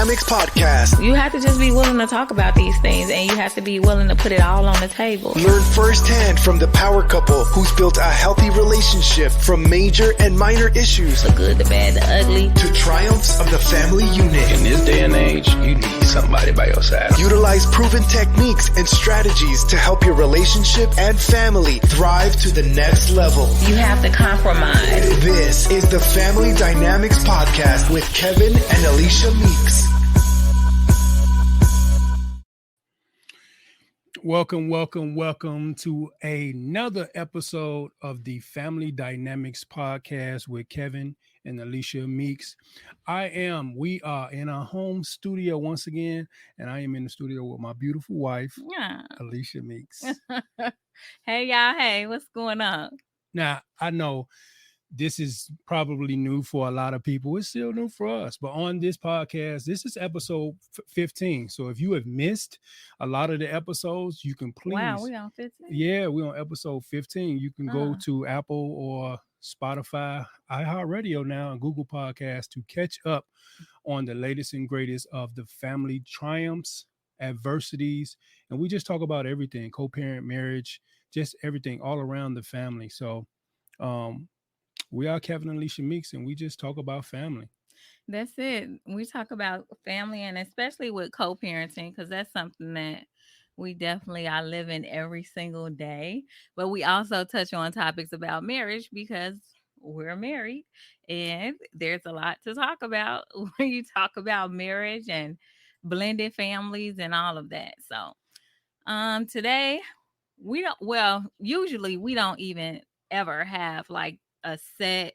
Dynamics Podcast. You have to just be willing to talk about these things, and you have to be willing to put it all on the table. Learn firsthand from the power couple who's built a healthy relationship, from major and minor issues, The good, the bad, the ugly, to triumphs of the family unit. In this day and age, you need somebody by your side. Utilize proven techniques and strategies to help your relationship and family thrive to the next level. you have to compromise. This is the Family Dynamics Podcast with Kevin and Alicia Meeks. Welcome to another episode of the Family Dynamics Podcast with Kevin and Alicia Meeks. We are in our home studio once again, and I am in the studio with my beautiful wife, Yeah. Alicia Meeks. Hey, y'all. Hey, what's going on? Now, I know this is probably new for a lot of people. It's still new for us. But on this podcast, this is episode 15. So if you have missed a lot of the episodes, you can please. Wow, we on 15? Yeah, we're on episode 15. You can go to Apple or Spotify, iHeartRadio now, and Google Podcasts to catch up on the latest and greatest of the family triumphs, adversities, and we just talk about everything, co-parent, marriage, just everything all around the family. So we are Kevin and Alicia Meeks, and we just talk about family. That's it. We talk about family, and especially with co-parenting, because that's something that we definitely are living every single day. But we also touch on topics about marriage because we're married, and there's a lot to talk about when you talk about marriage and blended families and all of that. So today usually we don't even ever have like a set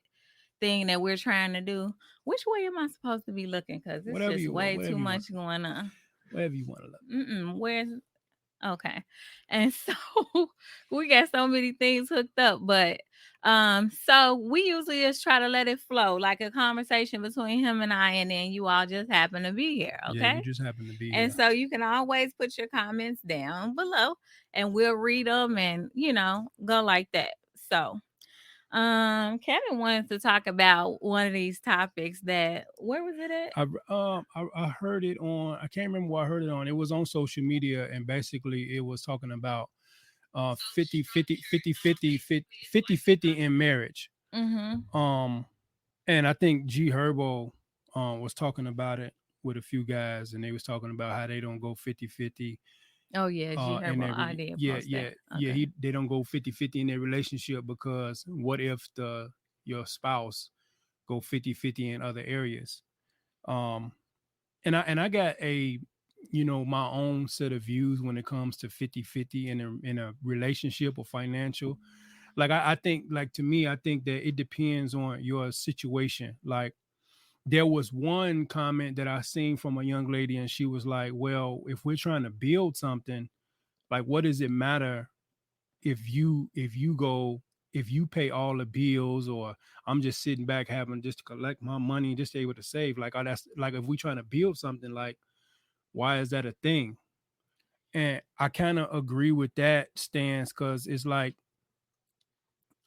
thing that we're trying to do. Which way am I supposed to be looking? Because it's Whatever just you way want, too whatever you much going on. Wherever you want to look. Where's okay? And so we got so many things hooked up, but so we usually just try to let it flow like a conversation between him and I, and then you all just happen to be here. Okay. Yeah, you just happen to be And here. so you can always put your comments down below and we'll read them and, go like that. So Kevin wanted to talk about one of these topics that, where was it at? I heard it on, I can't remember what I heard it on. It was on social media, and basically it was talking about 50 in marriage. Mm-hmm. And I think G Herbo was talking about it with a few guys, and they was talking about how they don't go 50-50. Oh yeah, G Herbo. I did. They don't go 50-50 in their relationship, because what if your spouse go 50-50 in other areas? And I got my own set of views when it comes to 50-50 in a relationship or financial. Like I think, like, to me, I think that it depends on your situation. Like, there was one comment that I seen from a young lady, and she was like, well, if we're trying to build something, like, what does it matter if you pay all the bills, or I'm just sitting back having just to collect my money, just able to save? Like, that's like, if we're trying to build something, like, why is that a thing? And I kind of agree with that stance, because it's like,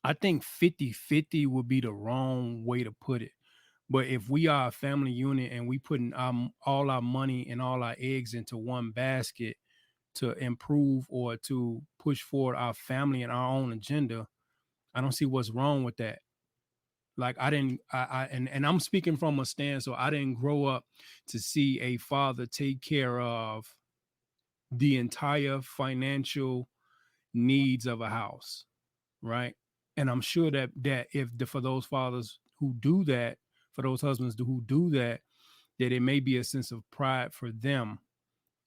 I think 50-50 would be the wrong way to put it. But if we are a family unit and we putting all our money and all our eggs into one basket to improve or to push forward our family and our own agenda, I don't see what's wrong with that. Like, and I'm speaking from a stance, so I didn't grow up to see a father take care of the entire financial needs of a house, right? And I'm sure that for those fathers who do that, for those husbands who do that, that it may be a sense of pride for them.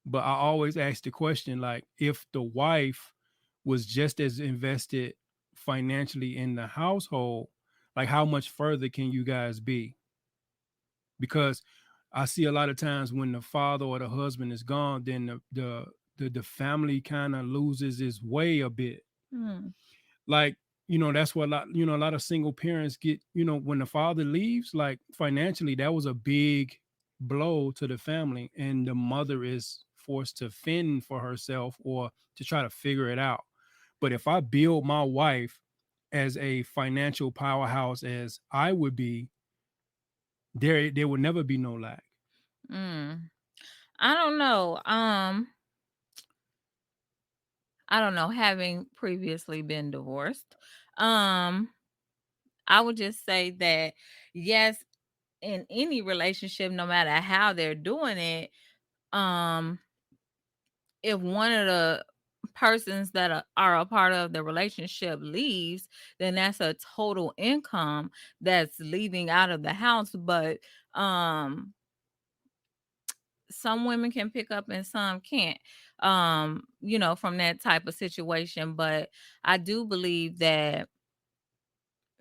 But I always ask the question, like, if the wife was just as invested financially in the household, like, how much further can you guys be? Because I see a lot of times when the father or the husband is gone, then the family kind of loses its way a bit. Like, that's what a lot of single parents get, when the father leaves, like, financially, that was a big blow to the family, and the mother is forced to fend for herself or to try to figure it out. But if I build my wife as a financial powerhouse as I would be, there would never be no lack. I don't know. I don't know, having previously been divorced. Um, I would just say that yes, in any relationship, no matter how they're doing it, um, if one of the persons that are a part of the relationship leaves, then that's a total income that's leaving out of the house. But um some women can pick up and some can't, from that type of situation. But I do believe that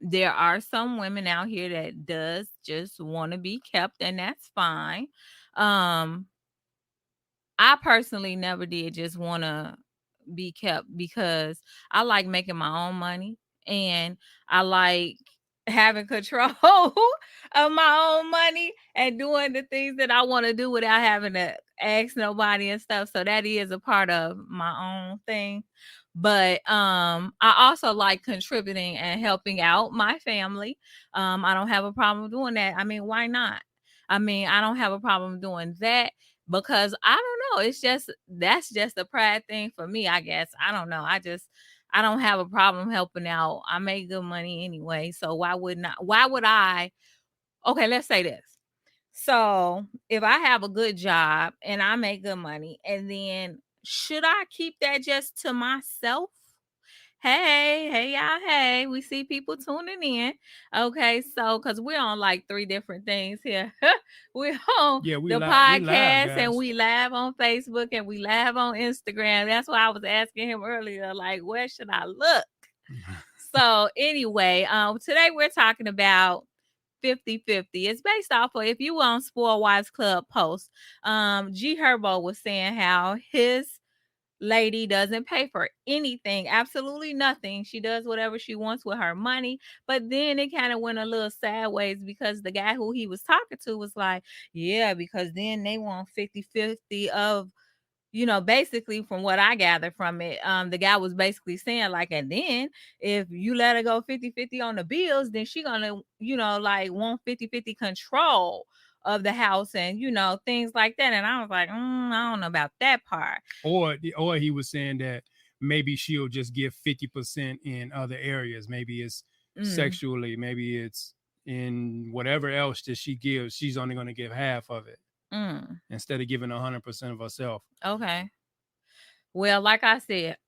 there are some women out here that does just want to be kept, and that's fine. um I personally never did just want to be kept because I like making my own money, and I like having control of my own money and doing the things that I want to do without having to ask nobody and stuff. So that is a part of my own thing. But I also like contributing and helping out my family. I don't have a problem doing that. I mean, why not? I mean, I don't have a problem doing that because I don't know. It's just that's just a pride thing for me, I guess. I don't know. I don't have a problem helping out. I make good money anyway. So why would I? Okay, let's say this. So if I have a good job and I make good money, and then should I keep that just to myself? Hey, y'all. Hey, we see people tuning in. Okay, so because we're on like three different things here. We're on Yeah, the we live, podcast, and guys. we live on Facebook, and we live on Instagram. That's why I was asking him earlier, like, where should I look? So anyway, today we're talking about 50-50. It's based off of, if you were on Spoiled Wives Club post, G Herbo was saying how his lady doesn't pay for anything, absolutely nothing. She does whatever she wants with her money. But then it kind of went a little sideways because the guy who he was talking to was like, yeah, because then they want 50-50 of, basically from what I gathered from it, the guy was basically saying like, and then if you let her go 50-50 on the bills, then she gonna, like want 50-50 control of the house and, things like that. And I was like, I don't know about that part. Or he was saying that maybe she'll just give 50% in other areas. Maybe it's sexually, maybe it's in whatever else that she gives. She's only going to give half of it instead of giving 100% of herself. Okay. Well, like I said,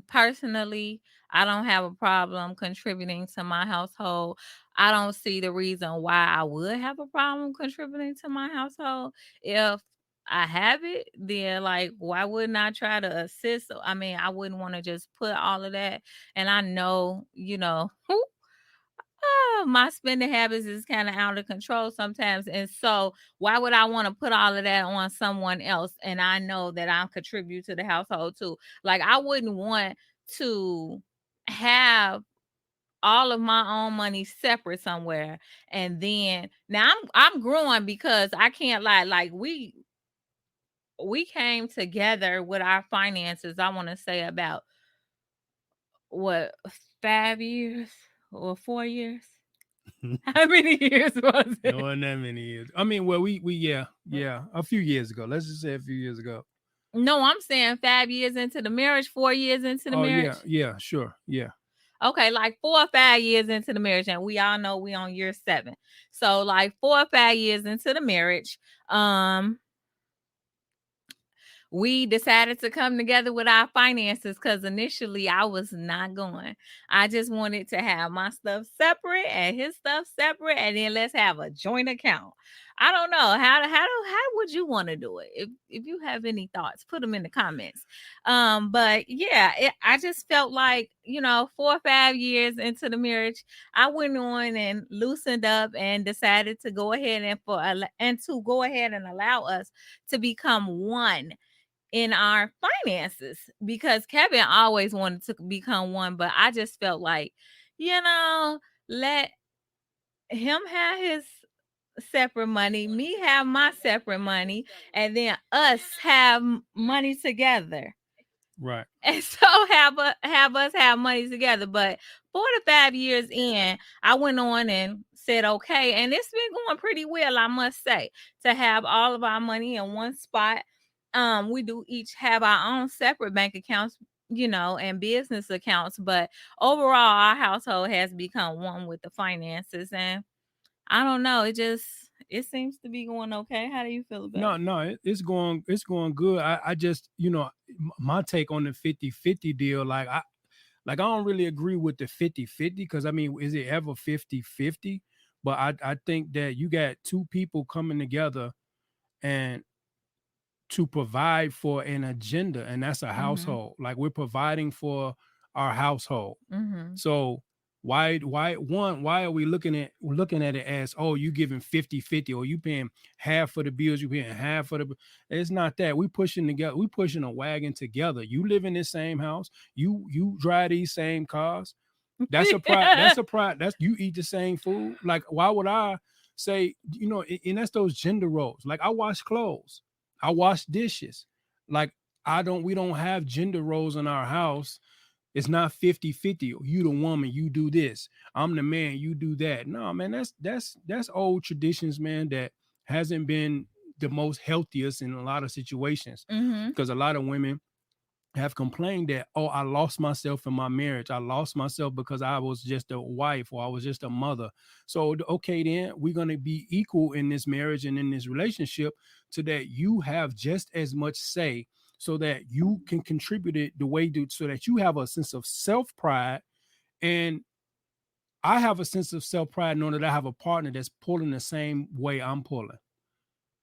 personally, I don't have a problem contributing to my household. I don't see the reason why I would have a problem contributing to my household. If I have it, then like, why wouldn't I try to assist? I mean, I wouldn't want to just put all of that. And I know, my spending habits is kind of out of control sometimes. And so why would I want to put all of that on someone else? And I know that I'm contribute to the household too. Like, I wouldn't want to have all of my own money separate somewhere. And then now I'm growing, because I can't lie. Like, we came together with our finances, I want to say about what, 5 years or 4 years? How many years was it? No, wasn't that many years. I mean, well, we yeah, a few years ago. Let's just say a few years ago. No, I'm saying 5 years into the marriage, 4 years into the marriage. Yeah, sure, yeah. Okay, like 4 or 5 years into the marriage, and we all know we on year 7. So like 4 or 5 years into the marriage, we decided to come together with our finances, because initially I was not going. I just wanted to have my stuff separate and his stuff separate, and then let's have a joint account. I don't know how would you want to do it? If you have any thoughts, put them in the comments. But yeah, I just felt like, 4 or 5 years into the marriage, I went on and loosened up and decided to go ahead and allow us to become one in our finances, because Kevin always wanted to become one, but I just felt like, let him have his separate money, me have my separate money, and then us have money together. Right. And so have us have money together. But 4 to 5 years in, I went on and said okay, and it's been going pretty well, I must say, to have all of our money in one spot. We do each have our own separate bank accounts, and business accounts, but overall our household has become one with the finances, and I don't know, it seems to be going okay. How do you feel about No, it? no, it's going good. I just, my take on the 50-50 deal, like I don't really agree with the 50-50 because I mean, is it ever 50-50? But I think that you got two people coming together and to provide for an agenda, and that's a Mhm. household. Like we're providing for our household. Mhm. So why are we looking at it as, oh, you giving 50-50, or you paying half for the bills, you paying half for the, it's not that. We pushing a wagon together. You live in this same house, you drive these same cars. That's a pride. That's, you eat the same food. Like, why would I say, and that's those gender roles. Like, I wash clothes, I wash dishes. Like, we don't have gender roles in our house. It's not 50-50. You the woman, you do this. I'm the man, you do that. No, man, that's old traditions, man, that hasn't been the most healthiest in a lot of situations. Mhm. Because a lot of women have complained that, oh, I lost myself in my marriage. I lost myself because I was just a wife, or I was just a mother. So okay, then we're gonna be equal in this marriage and in this relationship, so that you have just as much say, so that you can contribute it the way so that you have a sense of self pride, and I have a sense of self pride knowing that I have a partner that's pulling the same way I'm pulling.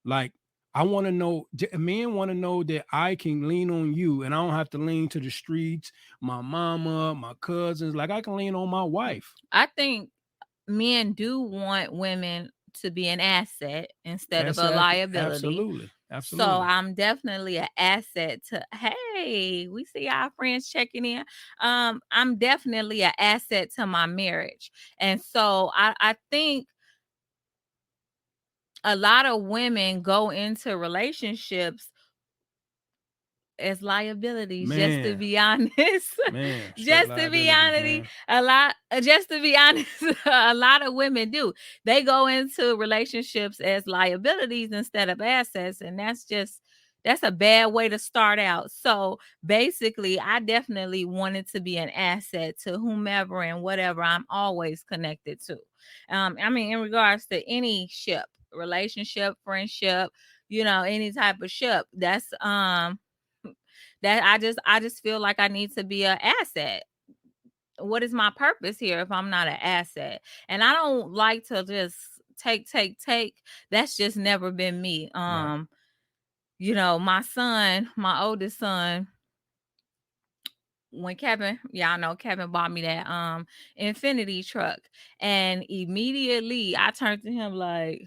Like, I want to know, men want to know that I can lean on you and I don't have to lean to the streets, my mama, my cousins. Like, I can lean on my wife. I think men do want women to be an asset instead of a liability. Absolutely. So Absolutely. I'm definitely an asset to, hey, we see our friends checking in. I'm definitely an asset to my marriage. And so I think a lot of women go into relationships as liabilities, just to Man, be honest. man, straight Just to be liabilities, honest, man. just to be honest, a lot of women do. They go into relationships as liabilities instead of assets, and that's a bad way to start out. So basically, I definitely wanted to be an asset to whomever and whatever I'm always connected to. I mean, in regards to any ship, relationship, friendship, any type of ship, that I just feel like I need to be an asset. What is my purpose here if I'm not an asset? And I don't like to just take. That's just never been me. Right. My oldest son, when y'all know Kevin bought me that Infinity truck, and immediately I turned to him like,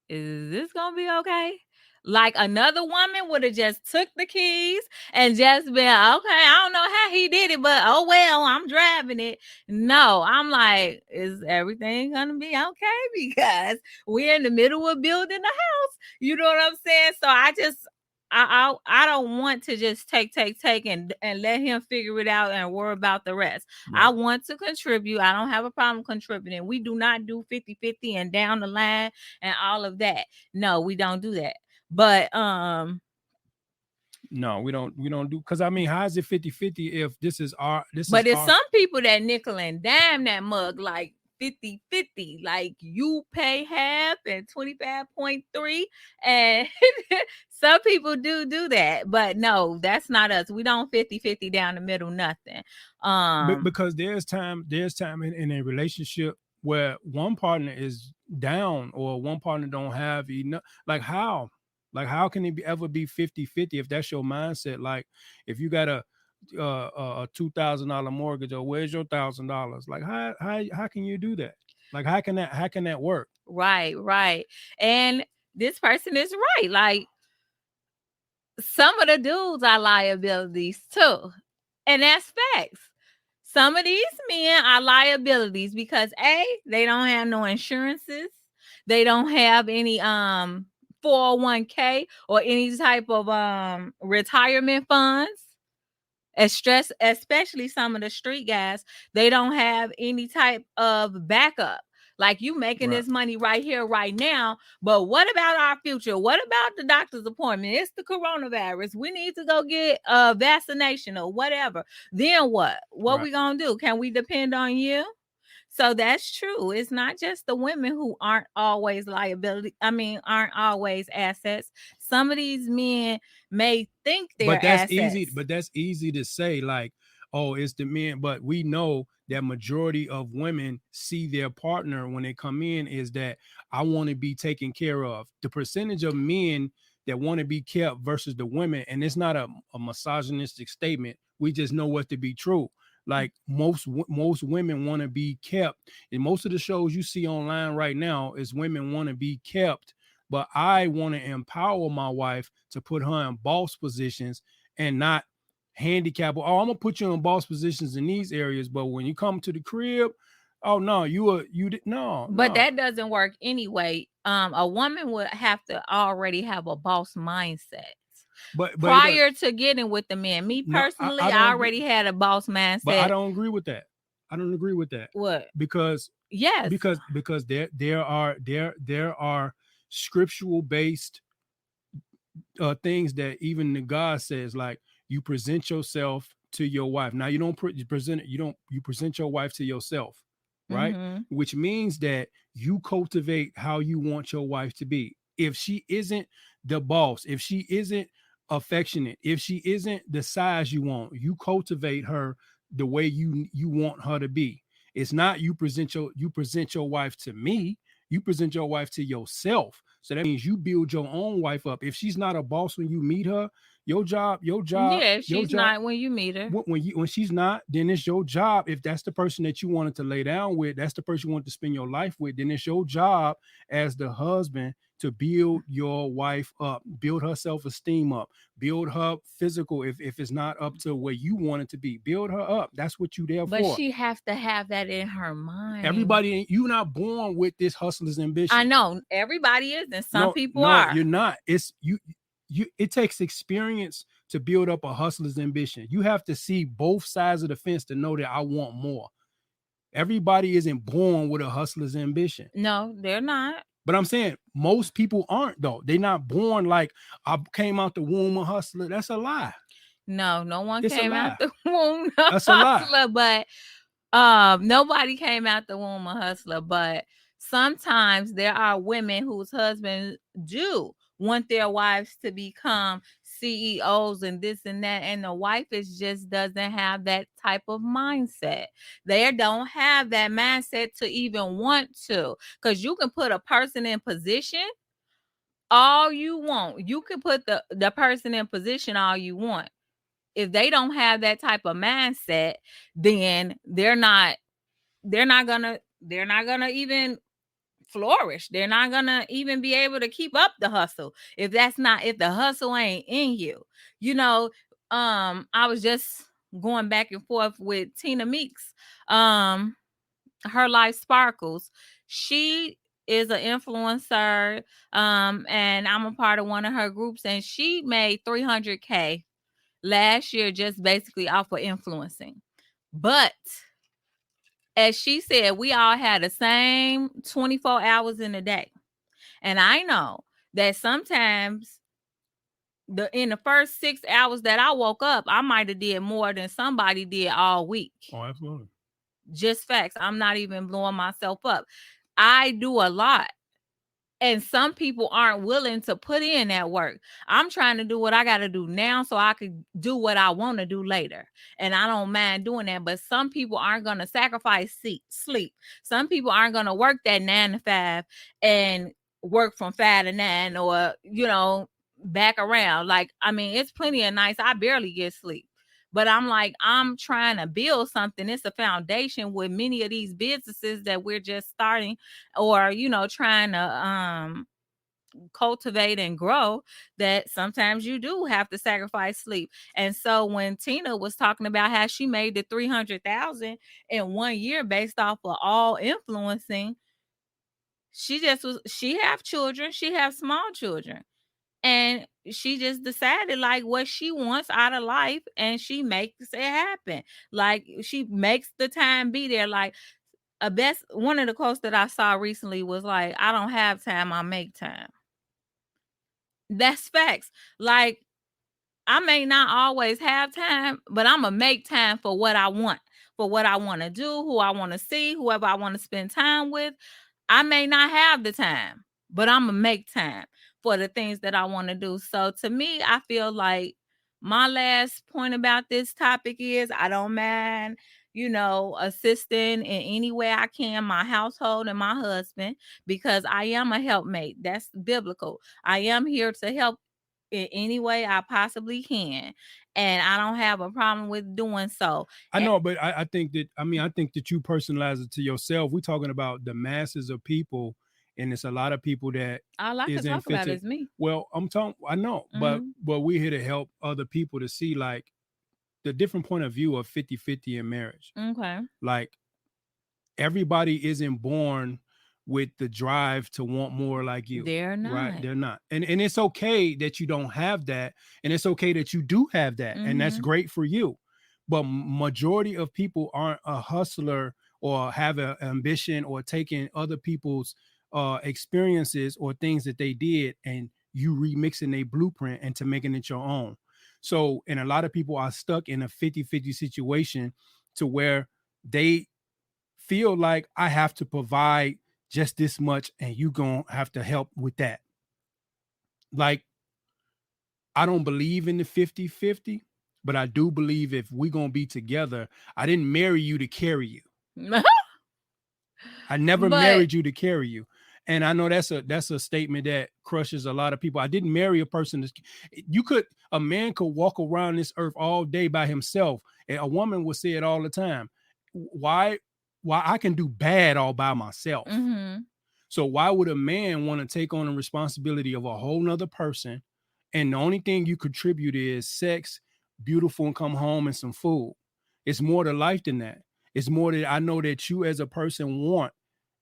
is this gonna be okay? Like, another woman would have just took the keys and just been, okay, I don't know how he did it, but oh well, I'm driving it. No, I'm like, is everything gonna be okay? Because we're in the middle of building a house. You know what I'm saying? So I don't want to just take and let him figure it out and worry about the rest. I Right. want to contribute. I don't have a problem contributing. We do not do 50-50 and down the line and all of that. No, we don't do that. But No, we don't do, because I mean, how is it 50-50 if it's some people that nickel and dime that mug like 50-50, like you pay half and 25.3, and some people do that, but no, that's not us. We don't 50-50 down the middle, nothing. Because there's time in a relationship where one partner is down, or one partner don't have enough. Like how can it ever be 50-50 if that's your mindset? Like, if you got a $2,000 mortgage, or where's your $1,000? Like, how can you do that? Like, how can that work? Right. And this person is right. Like, some of the dudes are liabilities too. And that's facts. Some of these men are liabilities because they don't have no insurances. They don't have any 401k or any type of retirement funds. especially some of the street guys, they don't have any type of backup. Like, you making this money right here, right now, but what about our future? What about the doctor's appointment? It's the coronavirus. We need to go get a vaccination or whatever. Then what? What we gonna do? Can we depend on you? So that's true. It's not just the women who aren't always liability. I mean, aren't always assets. Some of these men may think they're but that's assets. easy. But that's easy to say, like, oh, it's the men. But we know that majority of women see their partner when they come in is that I want to be taken care of. The percentage of men that want to be kept versus the women, and it's not a misogynistic statement. We just know what to be true. Like, most women want to be kept, and most of the shows you see online right now is women want to be kept. But I want to empower my wife to put her in boss positions and not handicap her. Oh, I'm gonna put you in boss positions in these areas, but when you come to the crib, oh no, no. But that doesn't work anyway. A woman would have to already have a boss mindset. But prior to getting with the man, me personally, I already had a boss mindset. But I don't agree with that. I don't agree with that. What? Because yes, because there are scriptural based things that even the God says, like, you present yourself to your wife. Now, you don't present it. You present your wife to yourself, right? Mm-hmm. Which means that you cultivate how you want your wife to be. If she isn't the boss, if she isn't affectionate, if she isn't the size you want, you cultivate her the way you want her to be. It's not you present your wife to me. You present your wife to yourself. So that means you build your own wife up. If she's not a boss when you meet her, your job. Yeah, if she's not when you meet her. When she's not, then it's your job. If that's the person that you wanted to lay down with, that's the person you want to spend your life with, then it's your job as the husband to build your wife up, build her self-esteem up, build her physical. If it's not up to where you want it to be, build her up. That's what you there for. But she has to have that in her mind. Everybody, you're not born with this hustler's ambition. I know everybody is, and some people are. No, you're not. It's you. It takes experience to build up a hustler's ambition. You have to see both sides of the fence to know that I want more. Everybody isn't born with a hustler's ambition. No, they're not. But I'm saying most people aren't, though. They're not born like, I came out the womb a hustler. That's a lie. No one came out the womb a hustler, but nobody came out the womb a hustler. But sometimes there are women whose husbands do want their wives to become CEOs and this and that, and the wife just doesn't have that type of mindset. They don't have that mindset to even want to, because you can put a person in position all you want. You can put the person in position all you want. If they don't have that type of mindset, then they're not gonna even flourish. They're not gonna even be able to keep up the hustle if the hustle ain't in you. I was just going back and forth with Tina Meeks. Her life sparkles. She is an influencer, and I'm a part of one of her groups, and she made $300K last year just basically off of influencing. But as she said, we all had the same 24 hours in a day. And I know that sometimes in the first 6 hours that I woke up, I might have did more than somebody did all week. Oh, absolutely. Just facts. I'm not even blowing myself up. I do a lot. And some people aren't willing to put in that work. I'm trying to do what I got to do now so I could do what I want to do later. And I don't mind doing that. But some people aren't going to sacrifice sleep. Some people aren't going to work that 9 to 5 and work from 5 to 9 or, back around. Like, I mean, it's plenty of nights I barely get sleep. But I'm like, I'm trying to build something. It's a foundation with many of these businesses that we're just starting or, trying to cultivate and grow, that sometimes you do have to sacrifice sleep. And so when Tina was talking about how she made the $300,000 in 1 year based off of all influencing, she have children. She have small children. And she just decided like what she wants out of life, and she makes it happen. Like she makes the time be there. Like a best one of the quotes that I saw recently was like, I don't have time, I make time. That's facts. Like I may not always have time, but I'm gonna make time for what I want, for what I want to do, who I want to see, whoever I want to spend time with. I may not have the time, but I'm gonna make time for the things that I want to do. So to me, I feel like my last point about this topic is I don't mind, assisting in any way I can my household and my husband, because I am a helpmate. That's biblical. I am here to help in any way I possibly can, and I don't have a problem with doing so. I know, but I think that I think that you personalize it to yourself. We're talking about the masses of people, and it's a lot of people that All I can isn't talk fit about to. is me. Well, I'm talking. I know, Mhm. but we're here to help other people to see like the different point of view of 50-50 in marriage. Okay. Like everybody isn't born with the drive to want more like you, They're right? not. They're not. And it's okay that you don't have that, and it's okay that you do have that, and that's Mhm. great for you. But majority of people aren't a hustler or have an ambition or taking other people's experiences or things that they did and you remixing a blueprint into making it your own. So and a lot of people are stuck in a 50-50 situation to where they feel like I have to provide just this much and you gonna have to help with that. Like, I don't believe in the 50-50, but I do believe if we gonna be together, I didn't marry you to carry you. I never But married you to carry you. And I know that's a statement that crushes a lot of people. I didn't marry a person that a man could walk around this earth all day by himself. And a woman will say it all the time. Why I can do bad all by myself. mhm. So why would a man want to take on the responsibility of a whole nother person? And the only thing you contribute is sex, beautiful, and come home and some food. It's more to life than that. It's more that I know that you as a person want,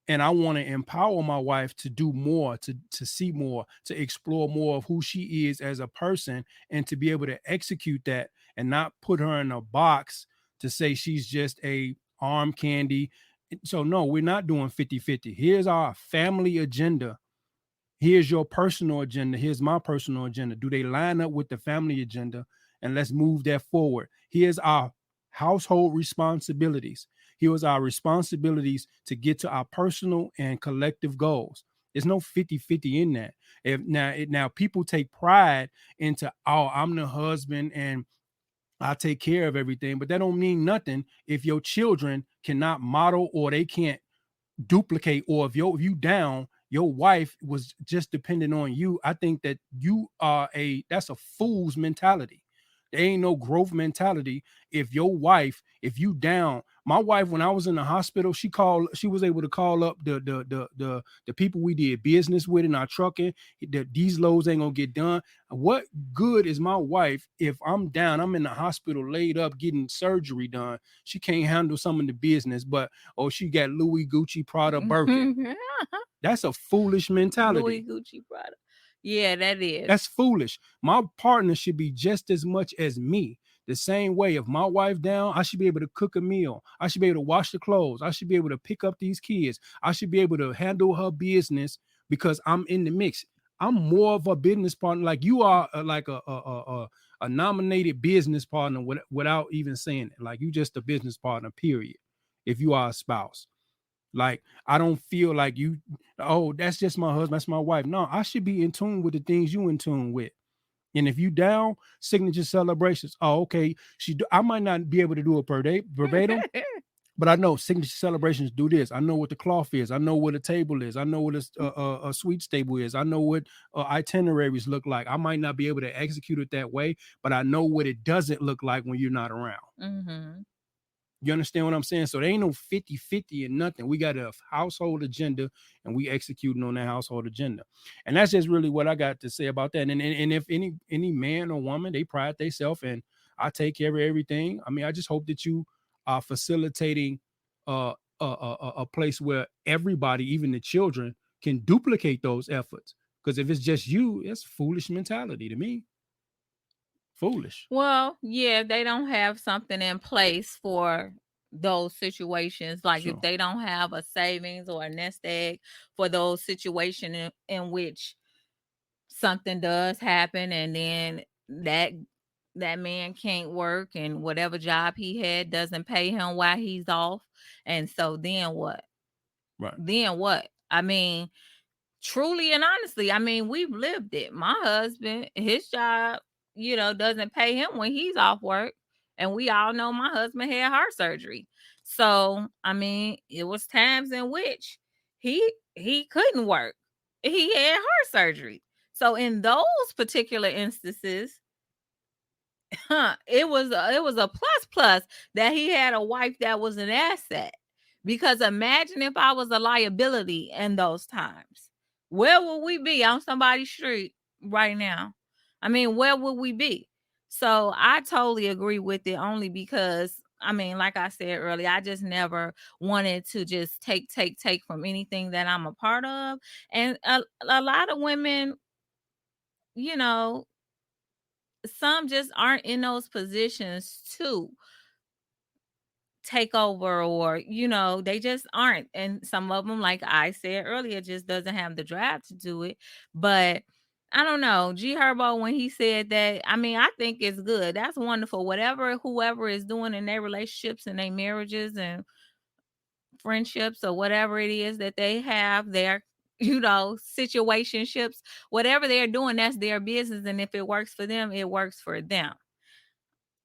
and I want to empower my wife to do more, to see more, to explore more of who she is as a person, and to be able to execute that and not put her in a box to say she's just a arm candy. So no, we're not doing 50-50. Here's our family agenda. Here's your personal agenda. Here's my personal agenda. Do they line up with the family agenda? And let's move that forward. Here's our household responsibilities. Here's our responsibilities to get to our personal and collective goals. There's no 50-50 in that. Now people take pride into, oh, I'm the husband and I take care of everything, but that don't mean nothing if your children cannot model or they can't duplicate, or if you down, your wife was just dependent on you. I think that that's a fool's mentality. There ain't no growth mentality. If your wife, if you down, my wife, when I was in the hospital, she was able to call up the people we did business with in our trucking. These loads ain't gonna get done. What good is my wife if I'm down, I'm in the hospital laid up getting surgery done? She can't handle some of the business, but oh, she got Louis, Gucci, Prada, Birkin. That's a foolish Louis mentality. Gucci product. Yeah, that is. That's foolish. My partner should be just as much as me. The same way, if my wife down, I should be able to cook a meal. I should be able to wash the clothes. I should be able to pick up these kids. I should be able to handle her business because I'm in the mix. I'm more of a business partner, like you are, like a nominated business partner without even saying it. Like you just a business partner, period. If you are a spouse. Like, I don't feel like you, oh, that's just my husband, that's my wife. No, I should be in tune with the things you in tune with. And if you down, signature celebrations. Oh, okay. I might not be able to do it per day, verbatim, but I know signature celebrations do this. I know what the cloth is. I know what a table is. I know what a sweets table is. I know what itineraries look like. I might not be able to execute it that way, but I know what it doesn't look like when you're not around. Mhm. You understand what I'm saying? So there ain't no 50-50 and nothing. We got a household agenda and we executing on that household agenda. And that's just really what I got to say about that. And if any man or woman, they pride themselves and I take care of everything. I mean, I just hope that you are facilitating a place where everybody, even the children, can duplicate those efforts. Because if it's just you, it's foolish mentality to me. Foolish. Well, yeah, they don't have something in place for those situations. Like if Sure. they don't have a savings or a nest egg for those situations in which something does happen, and then that man can't work, and whatever job he had doesn't pay him while he's off. And so then what? Right. Then what? I mean, truly and honestly, I mean, we've lived it. My husband, his job, doesn't pay him when he's off work. And we all know my husband had heart surgery. So, I mean, it was times in which he couldn't work. He had heart surgery. So in those particular instances, it was a plus that he had a wife that was an asset. Because imagine if I was a liability in those times. Where would we be on somebody's street right now? I mean, where would we be? So I totally agree with it, only because, I mean, like I said earlier, I just never wanted to just take from anything that I'm a part of. And a lot of women, you know, some just aren't in those positions to take over, or they just aren't. And some of them, like I said earlier, just doesn't have the drive to do it. But I don't know, G Herbo, when he said that, I mean, I think it's good. That's wonderful. Whatever whoever is doing in their relationships and their marriages and friendships, or whatever it is that they have, their situationships, whatever they're doing, that's their business. And if it works for them, it works for them.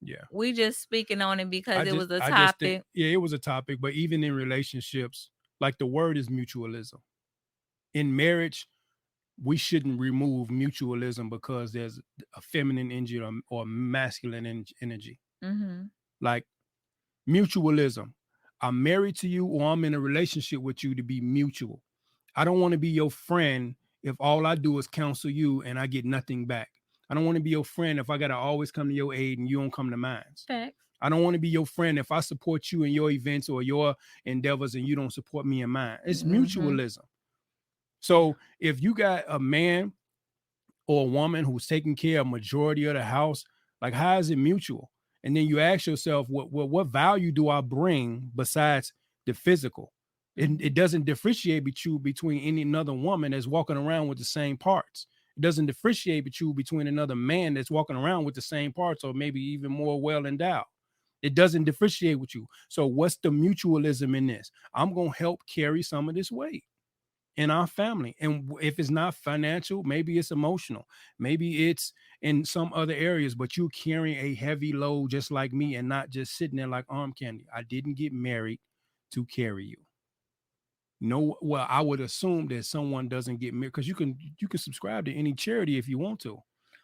Yeah. We just speaking on it because it was a I just think, topic. yeah, it was a topic, but even in relationships, like the word is mutualism. In marriage, we shouldn't remove mutualism because there's a feminine energy or masculine energy. Mm-hmm. Like mutualism. I'm married to you, or I'm in a relationship with you to be mutual. I don't want to be your friend if all I do is counsel you and I get nothing back. I don't want to be your friend if I got to always come to your aid and you don't come to mine. Facts. I don't want to be your friend if I support you in your events or your endeavors and you don't support me in mine. It's mutualism. So if you got a man or a woman who's taking care of majority of the house, like how is it mutual? And then you ask yourself, what value do I bring besides the physical? It doesn't differentiate between any another woman that's walking around with the same parts. It doesn't differentiate between another man that's walking around with the same parts, or maybe even more well endowed. It doesn't differentiate with you. So what's the mutualism in this? I'm going to help carry some of this weight in our family. And if it's not financial, maybe it's emotional, maybe it's in some other areas, but you're carrying a heavy load just like me and not just sitting there like arm candy. I didn't get married to carry you. No, well, I would assume that someone doesn't get married, because you can subscribe to any charity if you want to.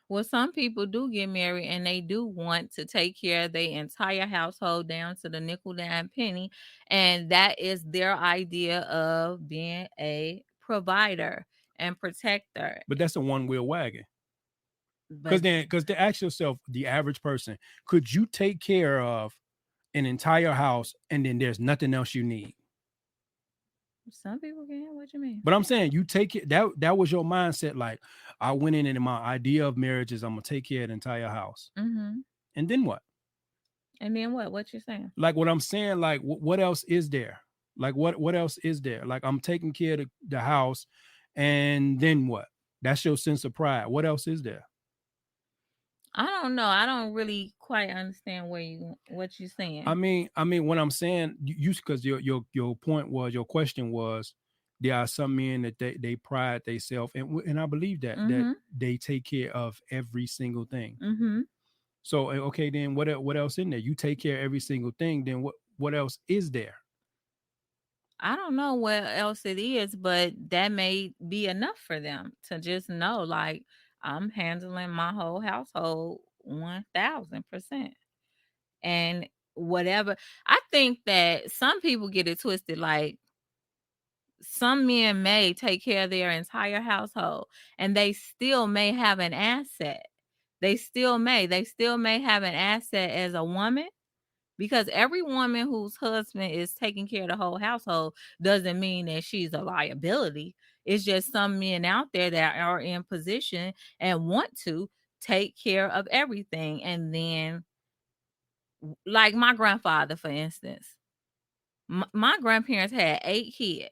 Well, some people do get married and they do want to take care of their entire household down to the nickel, dime, penny. And that is their idea of being a provider and protector. But that's a one-wheel wagon. But Because to ask yourself, the average person, could you take care of an entire house and then there's nothing else you need? some people can. What you mean? But I'm saying you take it, that was your mindset. Like, I went in and my idea of marriage is I'm gonna take care of the entire house. Mm-hmm. And then what? And then what? What you saying? Like what I'm saying, like what else is there? Like what else is there? Like I'm taking care of the house, and then what? That's your sense of pride. What else is there? I don't know. I don't really quite understand what you're saying. I mean, what I'm saying, you because your point was, your question was, there are some men that they pride themselves, and I believe that Mm-hmm. they take care of every single thing. Mm-hmm. So okay, then what else in there? You take care of every single thing. Then what else is there? I don't know what else it is, but that may be enough for them to just know, like, I'm handling my whole household 1000%. And whatever, I think that some people get it twisted. Like, some men may take care of their entire household and they still may have an asset. They still may have an asset as a woman. Because every woman whose husband is taking care of the whole household doesn't mean that she's a liability. It's just some men out there that are in position and want to take care of everything. And then, like my grandfather, for instance, my grandparents had 8 kids,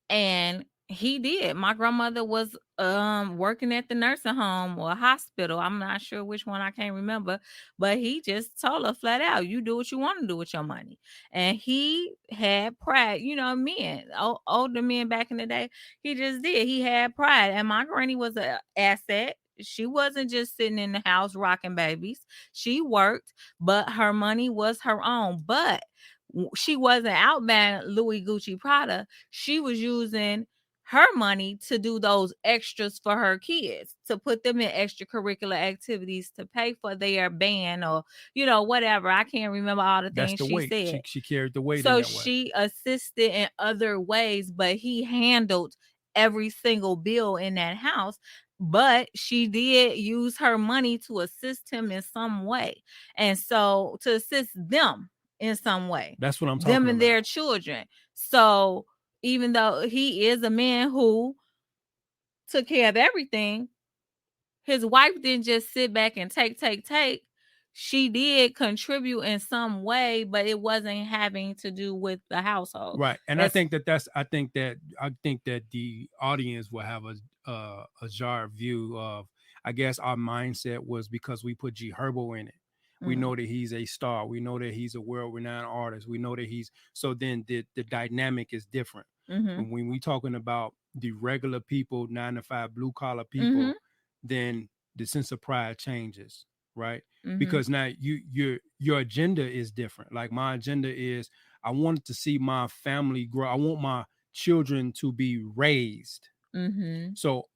and he did. My grandmother was working at the nursing home or hospital. I'm not sure which one, I can't remember, but he just told her flat out, you do what you want to do with your money. And he had pride, men, older men back in the day, he just did. He had pride. And my granny was an asset. She wasn't just sitting in the house rocking babies. She worked, but her money was her own. But she wasn't out buying Louis, Gucci, Prada. She was using her money to do those extras for her kids, to put them in extracurricular activities, to pay for their band or, whatever. I can't remember all the That's things the she weight. said. She carried the weight in So that way. she assisted in other ways, but he handled every single bill in that house. But she did use her money to assist him in some way. And so to assist them in some way, That's what I'm them talking and about. their children. So even though he is a man who took care of everything, his wife didn't just sit back and take. She did contribute in some way, but it wasn't having to do with the household. Right. And I That's think that the audience will have a jarred view of, I guess our mindset was because we put G Herbo in it. We know that he's a star. We know that he's a world-renowned artist. We know that so then the dynamic is different. When we talking about the regular people, 9 to 5 blue collar people, then the sense of pride changes, right? Because now your agenda is different. Like my agenda is, I wanted to see my family grow. I want my children to be raised. So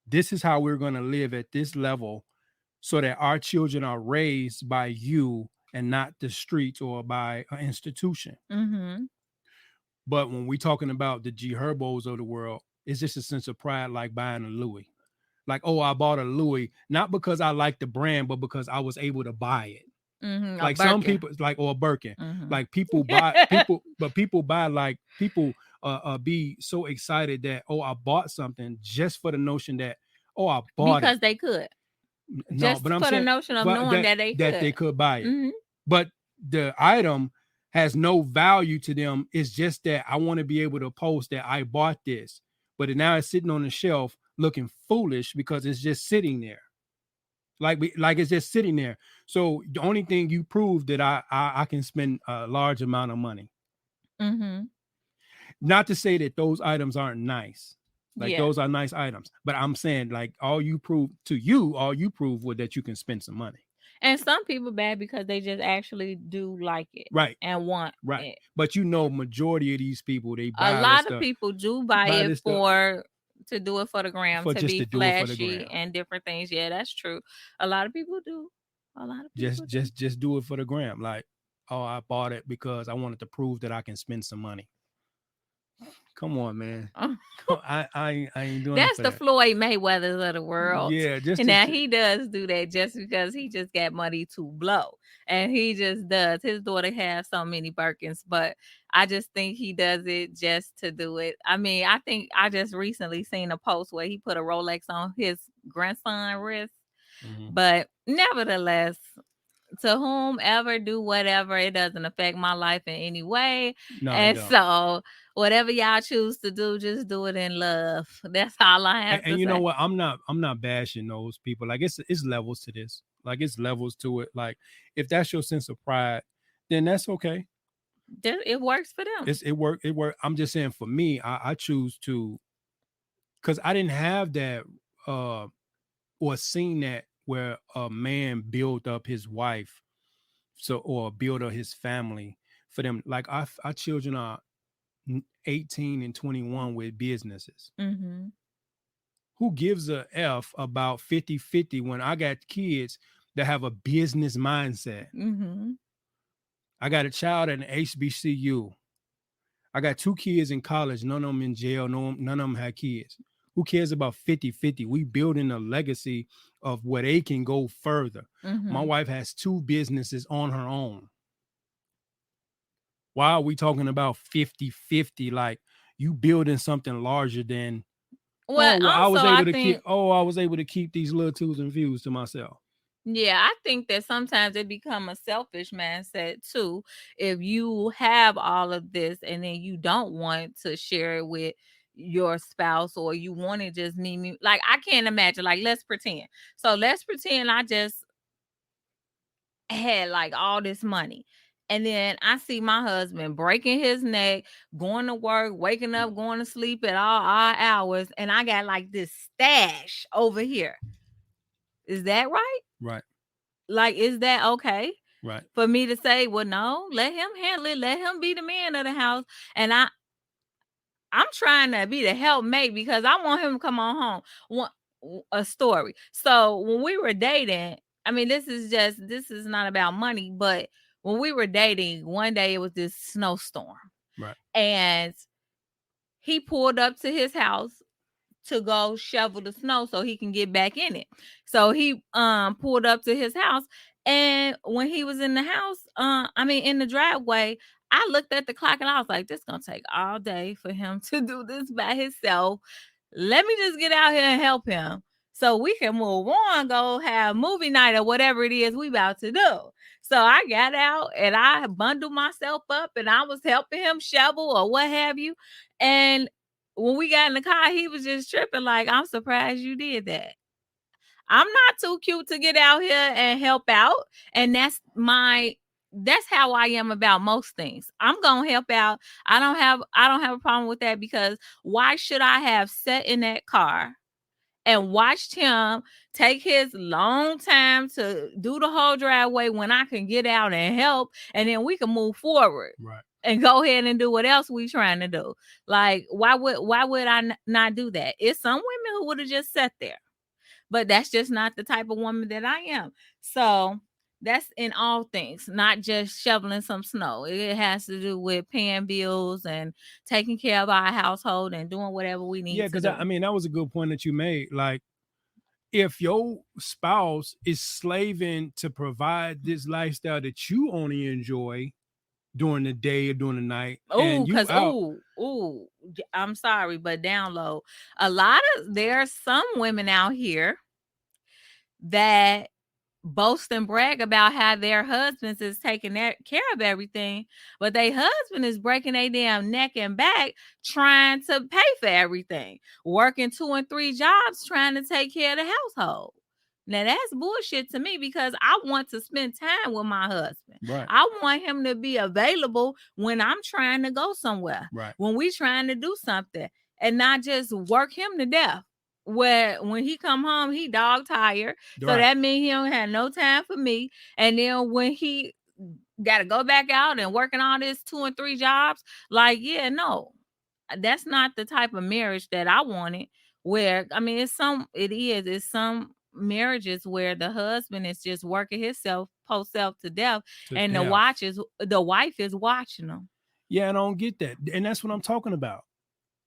this is how we're going to live at this level, so that our children are raised by you and not the streets or by an institution. But when we're talking about the G Herbos of the world, it's just a sense of pride, like buying a Louis. Like, oh, I bought a Louis, not because I like the brand, but because I was able to buy it. Like some people, like, or a Birkin, like people buy like people be so excited that, oh, I bought something, just for the notion that, oh, I bought because it. they could. No, Just but I'm for the saying, notion of but knowing that they could buy it. But the item has no value to them. It's just that I want to be able to post that I bought this, but now it's sitting on the shelf looking foolish because it's just sitting there. Like it's just sitting there. So the only thing you prove that I can spend a large amount of money. Not to say that those items aren't nice. Like those are nice items. But I'm saying, like, all you prove was that you can spend some money. And some people bad because they just actually do like it. Right. And want right. it. But majority of these people, they buy a lot of people do buy it to do it for the gram, to be flashy and different things. Yeah, that's true. A lot of people do. A lot of people just do it for the gram. Like, oh, I bought it because I wanted to prove that I can spend some money. Come on, man. I ain't doing that's it for the that. Floyd Mayweathers of the world. Yeah, he does do that just because he just got money to blow. And he just does. His daughter has so many Birkins, but I just think he does it just to do it. I mean, I think I just recently seen a post where he put a Rolex on his grandson's wrist. But nevertheless, to whomever do whatever, it doesn't affect my life in any way. No, and so whatever y'all choose to do, just do it in love. That's all I have to say. And you know what? I'm not bashing those people. Like, it's levels to this. Like, it's levels to it. Like, if that's your sense of pride, then that's okay. It works for them. It work. I'm just saying, for me, I choose to, because I didn't have that or seen that where a man built up his wife, or build up his family for them. Like, our children are 18 and 21 with businesses. Who gives a F about 50-50 when I got kids that have a business mindset? I got a child at an HBCU. I got 2 kids in college. None of them in jail. None of them had kids. Who cares about 50-50? We building a legacy of where they can go further. My wife has 2 businesses on her own. Why are we talking about 50-50? Like, you building something larger than, Well, also I think I was able to keep these little twos and views to myself. yeah, I think that sometimes it become a selfish mindset too. If you have all of this and then you don't want to share it with your spouse, or you want to just need me, like I can't imagine. Like let's pretend. So let's pretend I just had like all this money. And then I see my husband breaking his neck, going to work, waking up, going to sleep at all odd hours, and I got like this stash over here. Is that right? Right. Like, is that okay? Right. For me to say, well, no, let him handle it. Let him be the man of the house. And I'm trying to be the helpmate because I want him to come on home. A story. So when we were dating, I mean, this is not about money, but when we were dating, one day it was this snowstorm. Right. And he pulled up to his house to go shovel the snow so he can get back in it. So he pulled up to his house, and when he was in the house, in the driveway, I looked at the clock and I was like, this is gonna take all day for him to do this by himself. Let me just get out here and help him so we can move on, go have movie night or whatever it is we about to do. So I got out and I bundled myself up and I was helping him shovel or what have you. And when we got in the car, he was just tripping like, I'm surprised you did that. I'm not too cute to get out here and help out. And that's how I am about most things. I'm gonna help out. I don't have a problem with that, because why should I have sat in that car and watched him take his long time to do the whole driveway when I can get out and help, and then we can move forward. Right. And go ahead and do what else we trying to do. Like, why would I not do that? It's some women who would have just sat there, but that's just not the type of woman that I am. So that's in all things, not just shoveling some snow. It has to do with paying bills and taking care of our household and doing whatever we need to do. Yeah, because that was a good point that you made. Like, if your spouse is slaving to provide this lifestyle that you only enjoy during the day or during the night, I'm sorry, but download there are some women out here that boast and brag about how their husbands is taking care of everything, but their husband is breaking their damn neck and back trying to pay for everything, working 2 and 3 jobs trying to take care of the household. Now that's bullshit to me, because I want to spend time with my husband. Right. I want him to be available when I'm trying to go somewhere, right, when we trying to do something, and not just work him to death. Where when he come home, he dog tired. So that means he don't have no time for me. And then when he got to go back out and working all this 2 and 3 jobs, like, yeah, no, that's not the type of marriage that I wanted. Where, I mean, it's some marriages where the husband is just working himself to death, and the wife is watching them. Yeah, I don't get that. And that's what I'm talking about.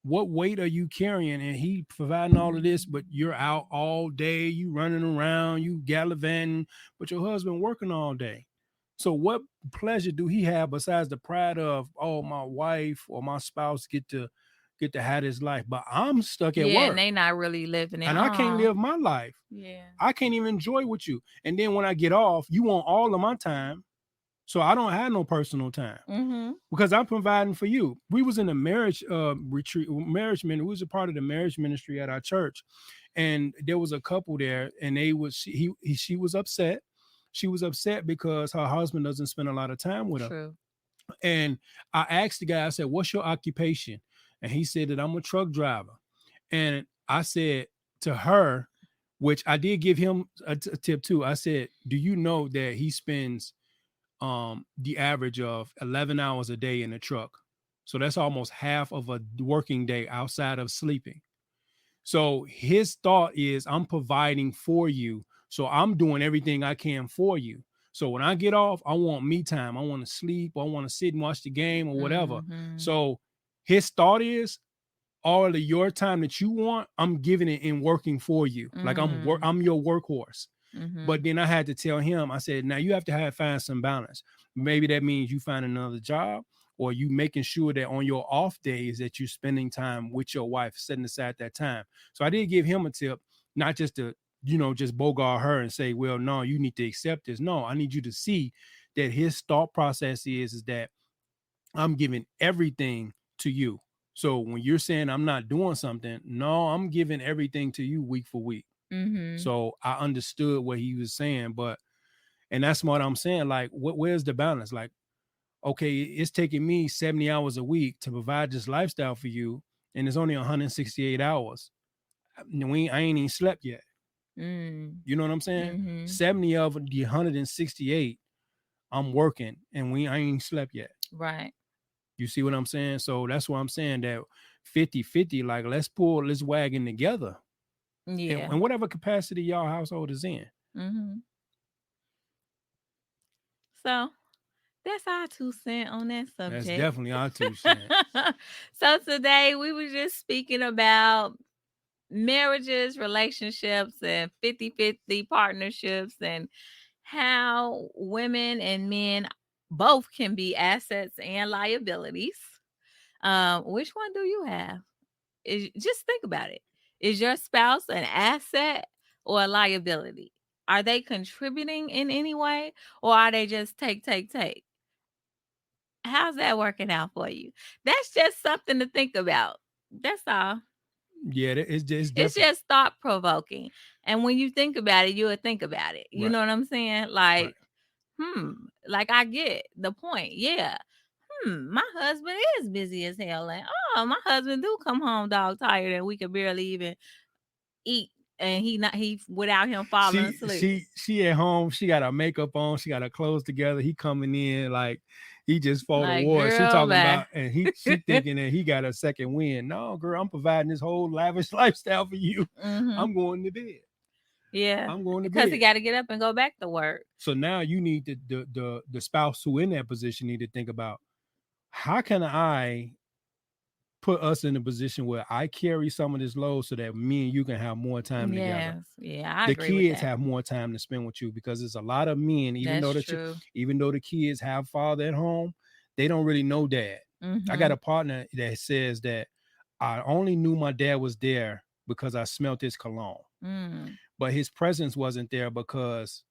What weight are you carrying? And he providing all of this, but you're out all day, you running around, you gallivanting, but your husband working all day. So what pleasure do he have besides the pride of, oh, my wife or my spouse get to have his life, but I'm stuck at work. Yeah, and they not really living it. And I can't live my life. Yeah. I can't even enjoy with you. And then when I get off, you want all of my time. So I don't have no personal time because I'm providing for you. We was in a marriage retreat, we was a part of the marriage ministry at our church, and there was a couple there, and she was upset. She was upset because her husband doesn't spend a lot of time with her. True. And I asked the guy, I said, "What's your occupation?" And he said that I'm a truck driver. And I said to her, which I did give him a tip too. I said, "Do you know that he spends the average of 11 hours a day in a truck? So that's almost half of a working day outside of sleeping." So his thought is, I'm providing for you. So I'm doing everything I can for you. So when I get off, I want me time. I want to sleep. I want to sit and watch the game or whatever. So his thought is, all of your time that you want, I'm giving it in working for you. Like I'm your workhorse. But then I had to tell him, I said, now you have to find some balance. Maybe that means you find another job, or you making sure that on your off days that you're spending time with your wife, setting aside that time. So I did give him a tip, not just to, just bogart her and say, well, no, you need to accept this. No, I need you to see that his thought process is that I'm giving everything to you. So when you're saying I'm not doing something, no, I'm giving everything to you week for week. Mm-hmm. So I understood what he was saying, and that's what I'm saying. Like, where's the balance? Like, okay, it's taking me 70 hours a week to provide this lifestyle for you, and it's only 168 hours. I ain't even slept yet. You know what I'm saying? Mm-hmm. 70 of the 168, I'm working, and I ain't slept yet. Right. You see what I'm saying? So that's why I'm saying that 50-50, like, let's pull this wagon together. Yeah. And whatever capacity y'all household is in. Mm-hmm. So that's our 2 cents on that subject. That's definitely our 2 cents. So today we were just speaking about marriages, relationships, and 50-50 partnerships, and how women and men both can be assets and liabilities. Which one do you have? Just think about it. Is your spouse an asset or a liability? Are they contributing in any way, or are they just take? How's that working out for you? That's just something to think about. That's all. Yeah, it's It's just thought provoking. And when you think about it, you'll think about it. You Right. know what I'm saying? Like, Right. like I get the point. Yeah. My husband is busy as hell. And my husband do come home dog tired and we can barely even eat. And he without him falling asleep. She at home, she got her makeup on, she got her clothes together. He coming in like he just fought a Like, war. She girl, talking bye. about, and she thinking that he got a second win. No, girl, I'm providing this whole lavish lifestyle for you. I'm going to bed. Yeah, I'm going to bed because he got to get up and go back to work. So now you need the spouse who in that position need to think about, how can I put us in a position where I carry some of this load so that me and you can have more time together. Yeah, I the agree with kids that. have more time to spend with you, because there's a lot of men, even That's though even though the kids have father at home, they don't really know dad. I got a partner that says that I only knew my dad was there because I smelt his cologne. But his presence wasn't there because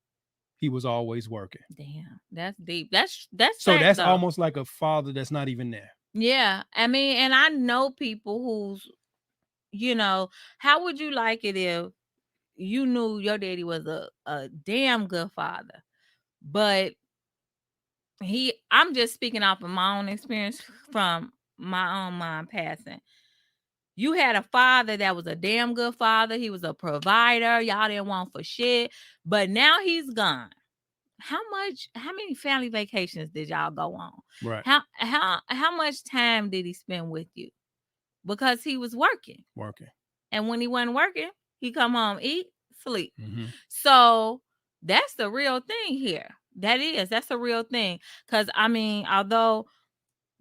he was always working. Damn, that's deep. That's so that's though. Almost like a father that's not even there. Yeah, I mean, and I know people who's, how would you like it if you knew your daddy was a damn good father, but I'm just speaking off of my own experience from my own mom passing. You had a father that was a damn good father. He was a provider. Y'all didn't want for shit, but now he's gone. How many family vacations did y'all go on? Right. How much time did he spend with you? Because he was working. And when he wasn't working, he come home, eat, sleep. So that's the real thing here. That's a real thing. Because I mean, although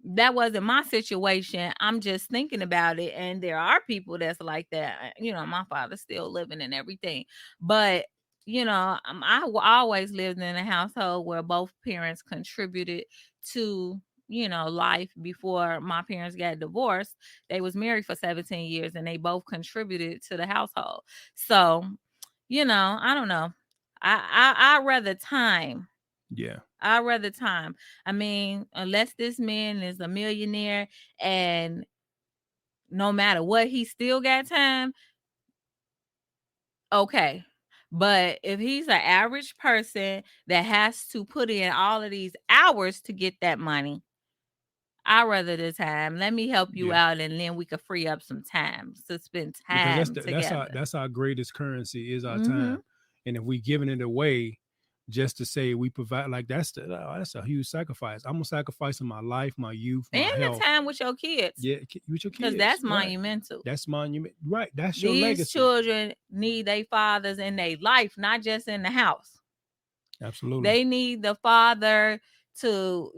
that wasn't my situation, I'm just thinking about it, and there are people that's like that. My father's still living and everything, but I always lived in a household where both parents contributed to life. Before my parents got divorced, they was married for 17 years and they both contributed to the household. So I don't know, I rather time. I'd rather time. I mean, unless this man is a millionaire and no matter what, he still got time. Okay. But if he's an average person that has to put in all of these hours to get that money, I'd rather the time. Let me help you out, and then we could free up some time to spend time together. That's our greatest currency is our time. And if we giving it away just to say we provide, like that's a huge sacrifice. I'm gonna sacrifice my life, my youth, my health, the time with your kids. Yeah, with your kids, because that's monumental. That's monumental, right? That's your legacy. These children need their fathers in their life, not just in the house. Absolutely, they need the father to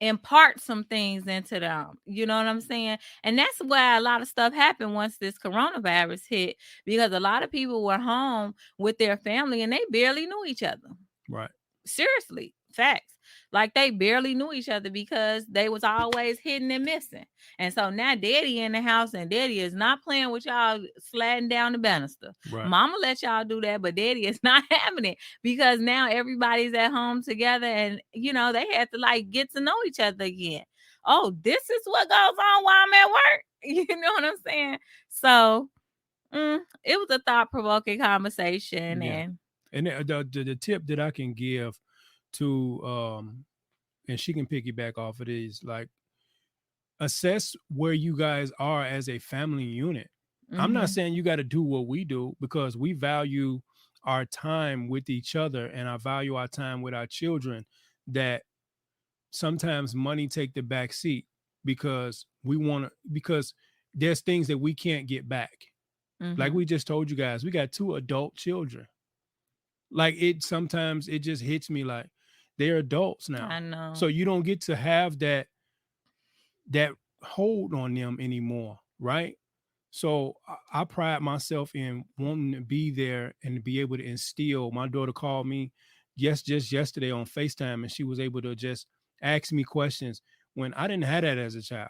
impart some things into them. You know what I'm saying? And that's why a lot of stuff happened once this coronavirus hit, because a lot of people were home with their family and they barely knew each other. Right. Seriously. Facts. Like they barely knew each other because they was always hidden and missing. And so now daddy in the house and daddy is not playing with y'all sliding down the banister. Right. Mama let y'all do that, but daddy is not having it because now everybody's at home together and, you know, they had to like get to know each other again. Oh, this is what goes on while I'm at work. You know what I'm saying? So it was a thought-provoking conversation. Yeah. And the tip that I can give to and she can piggyback off of it is like assess where you guys are as a family unit. I'm not saying you got to do what we do because we value our time with each other and I value our time with our children, that sometimes money take the back seat because because there's things that we can't get back. Like we just told you guys, we got 2 adult children. Like sometimes it just hits me like they're adults now. I know. So you don't get to have that hold on them anymore, right? So I pride myself in wanting to be there and to be able to instill. My daughter called me just yesterday on FaceTime and she was able to just ask me questions when I didn't have that as a child.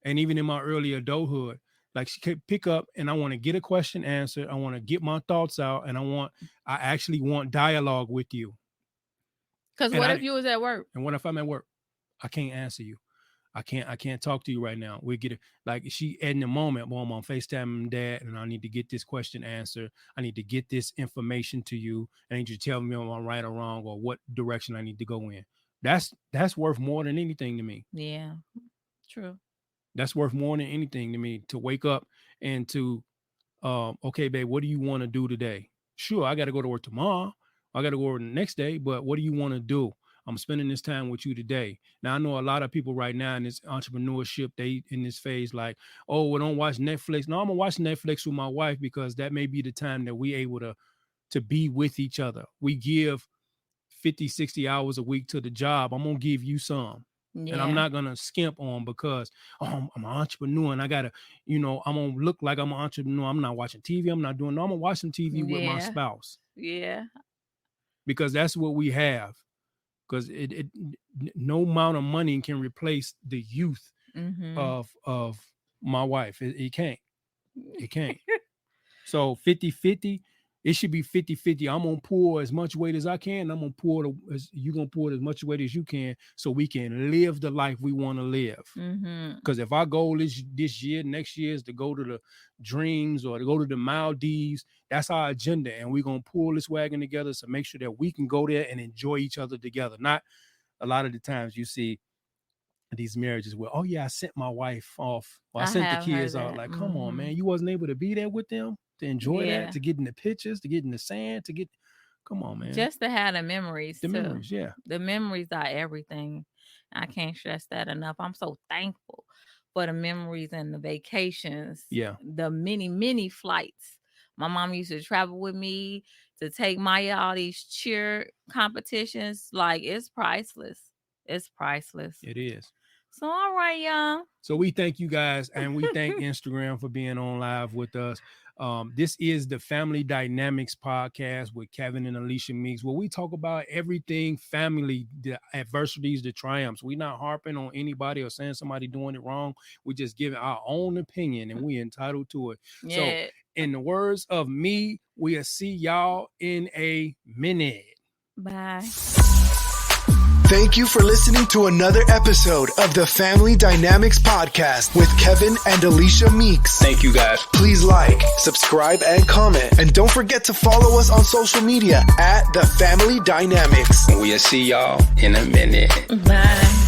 And even in my early adulthood, like she could pick up and I want to get a question answered. I want to get my thoughts out and I actually want dialogue with you. Because what if you was at work? And what if I'm at work? I can't answer you. I can't talk to you right now. We get it. Like she in the moment, well, I'm on FaceTime dad and I need to get this question answered. I need to get this information to you. I need you to tell me if I'm right or wrong or what direction I need to go in. That's worth more than anything to me. Yeah, true. That's worth more than anything to me, to wake up and to, okay, babe, what do you want to do today? Sure, I got to go to work tomorrow. I got to go to work the next day, but what do you want to do? I'm spending this time with you today. Now, I know a lot of people right now in this entrepreneurship, they in this phase like, oh, well, don't watch Netflix. No, I'm going to watch Netflix with my wife because that may be the time that we able to be with each other. We give 50, 60 hours a week to the job. I'm going to give you some. Yeah. And I'm not going to skimp on because I'm an entrepreneur and I got to, I'm going to look like I'm an entrepreneur. I'm not watching TV. I'm going to watch some TV with my spouse. Yeah. Because that's what we have. Because no amount of money can replace the youth of my wife. It can't. It can't. So 50-50. It should be 50-50. I'm going to pour as much weight as I can. I'm going to pour you're going to pour as much weight as you can so we can live the life we want to live. Because if our goal is this year, next year is to go to the Dreams or to go to the Maldives, that's our agenda. And we're going to pull this wagon together to make sure that we can go there and enjoy each other together. Not a lot of the times you see these marriages where, oh yeah, I sent my wife off or I sent the kids out. Like, come on, man, you wasn't able to be there with them to enjoy that, to get in the pictures, to get in the sand, come on, man. Just to have the memories. Memories, yeah. The memories are everything. I can't stress that enough. I'm so thankful for the memories and the vacations. Yeah. The many, many flights. My mom used to travel with me to take Maya all these cheer competitions. Like, it's priceless. It's priceless. It is. So, all right, y'all. So we thank you guys and we thank Instagram for being on live with us. This is the Family Dynamics podcast with Kevin and Alicia Meeks, where we talk about everything family, the adversities, the triumphs. We're not harping on anybody or saying somebody doing it wrong. We're just giving our own opinion and we're entitled to it. Yeah. So in the words of me, we'll see y'all in a minute. Bye. Thank you for listening to another episode of the Family Dynamics Podcast with Kevin and Alicia Meeks. Thank you, guys. Please like, subscribe, and comment. And don't forget to follow us on social media at The Family Dynamics. We'll see y'all in a minute. Bye.